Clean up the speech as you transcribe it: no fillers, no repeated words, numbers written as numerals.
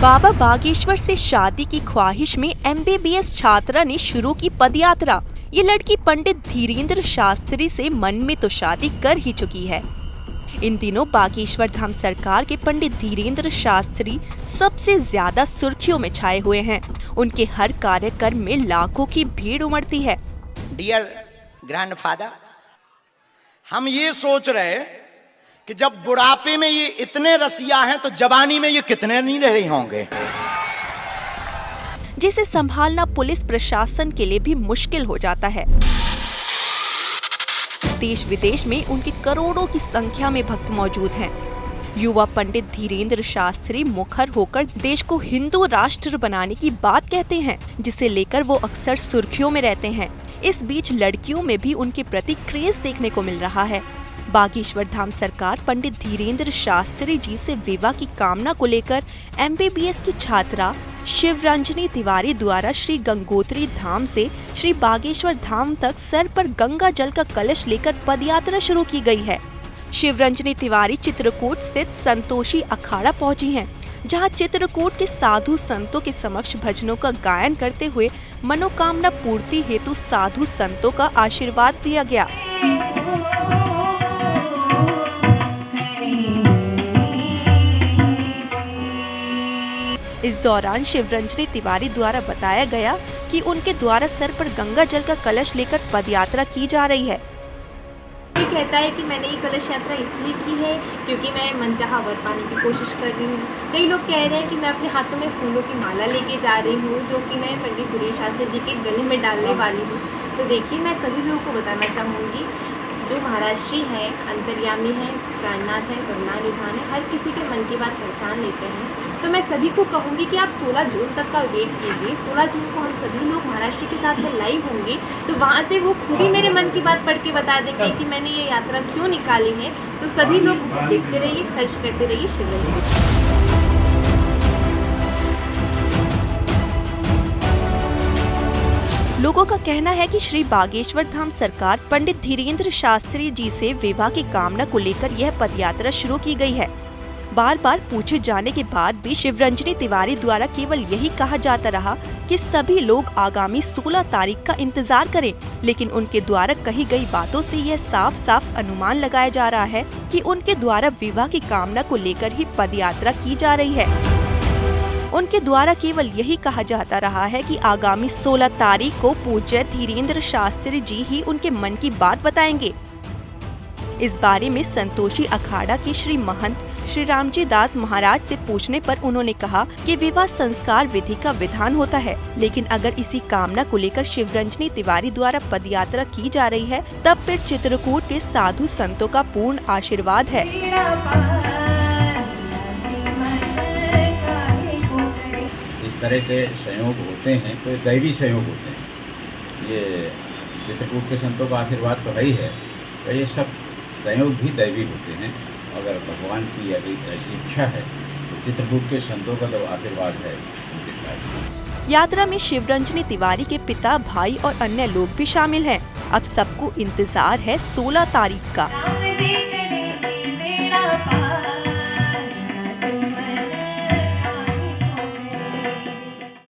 बाबा बागेश्वर से शादी की ख्वाहिश में MBBS छात्रा ने शुरू की पदयात्रा। ये लड़की पंडित धीरेन्द्र शास्त्री से मन में तो शादी कर ही चुकी है। इन दिनों बागेश्वर धाम सरकार के पंडित धीरेन्द्र शास्त्री सबसे ज्यादा सुर्खियों में छाए हुए हैं। उनके हर कार्यक्रम में लाखों की भीड़ उमड़ती है। डियर ग्रैंडफादर, हम ये सोच रहे कि जब बुढ़ापे में ये इतने रसिया हैं तो जवानी में ये कितने नहीं रहे होंगे, जिसे संभालना पुलिस प्रशासन के लिए भी मुश्किल हो जाता है। देश विदेश में उनके करोड़ों की संख्या में भक्त मौजूद हैं। युवा पंडित धीरेन्द्र शास्त्री मुखर होकर देश को हिंदू राष्ट्र बनाने की बात कहते हैं, जिसे लेकर वो अक्सर सुर्खियों में रहते हैं। इस बीच लड़कियों में भी उनके प्रति क्रेज देखने को मिल रहा है। बागेश्वर धाम सरकार पंडित धीरेन्द्र शास्त्री जी से विवाह की कामना को लेकर MBBS की छात्रा शिवरंजनी तिवारी द्वारा श्री गंगोत्री धाम से श्री बागेश्वर धाम तक सर पर गंगा जल का कलश लेकर पदयात्रा शुरू की गई है। शिवरंजनी तिवारी चित्रकूट स्थित संतोषी अखाड़ा पहुंची हैं, जहां चित्रकूट के साधु संतों के समक्ष भजनों का गायन करते हुए मनोकामना पूर्ति हेतु साधु संतों का आशीर्वाद दिया गया। इस दौरान शिवरंजनी तिवारी द्वारा बताया गया कि उनके द्वारा सर पर गंगा जल का कलश लेकर पदयात्रा की जा रही है। ये कहता है कि मैंने ये कलश यात्रा इसलिए की है क्योंकि मैं मनचाहा वर पाने की कोशिश कर रही हूँ। कई लोग कह रहे हैं कि मैं अपने हाथों में फूलों की माला लेके जा रही हूँ, जो कि मैं पंडित धीरेन्द्र शास्त्री जी के गले में डालने वाली हूँ। तो देखिए, मैं सभी लोगों को बताना चाहूँगी, जो महाराष्ट्री हैं, अंतर्यामी हैं, प्राणनाथ हैं, करुणानिधान हैं, हर किसी के मन की बात पहचान लेते हैं। तो मैं सभी को कहूँगी कि आप 16 जून तक का वेट कीजिए। 16 जून को हम सभी लोग महाराष्ट्र के साथ में लाइव होंगे, तो वहाँ से वो खुद ही मेरे मन की बात पढ़ के बता देंगे कि मैंने ये यात्रा क्यों निकाली है। तो सभी लोग देखते रहिए, सर्च करते रहिए शिवरंजनी। लोगों का कहना है कि श्री बागेश्वर धाम सरकार पंडित धीरेन्द्र शास्त्री जी से विवाह की कामना को लेकर यह पदयात्रा शुरू की गई है। बार बार पूछे जाने के बाद भी शिवरंजनी तिवारी द्वारा केवल यही कहा जाता रहा कि सभी लोग आगामी 16 तारीख का इंतजार करें, लेकिन उनके द्वारा कही गई बातों से यह साफ साफ अनुमान लगाया जा रहा है कि उनके द्वारा विवाह की कामना को लेकर ही पदयात्रा की जा रही है। उनके द्वारा केवल यही कहा जाता रहा है कि आगामी 16 तारीख को पूज्य धीरेन्द्र शास्त्री जी ही उनके मन की बात बताएंगे। इस बारे में संतोषी अखाड़ा के श्री महंत श्री रामजी दास महाराज से पूछने पर उन्होंने कहा कि विवाह संस्कार विधि का विधान होता है, लेकिन अगर इसी कामना को लेकर शिवरंजनी तिवारी द्वारा पदयात्रा की जा रही है, तब फिर चित्रकूट के साधु संतों का पूर्ण आशीर्वाद है। इस तरह से संयोग होते हैं तो दैवी संयोग होते हैं। ये चित्रकूट के संतों का आशीर्वाद तो है ही है, तो ये सब संयोग भी दैवी होते हैं। अगर भगवान की यदि ऐसी इच्छा है तो चित्रकूट के संतों का तो आशीर्वाद है उनके साथ। यात्रा में शिवरंजनी तिवारी के पिता, भाई और अन्य लोग भी शामिल हैं। अब सबको इंतजार है 16 तारीख का।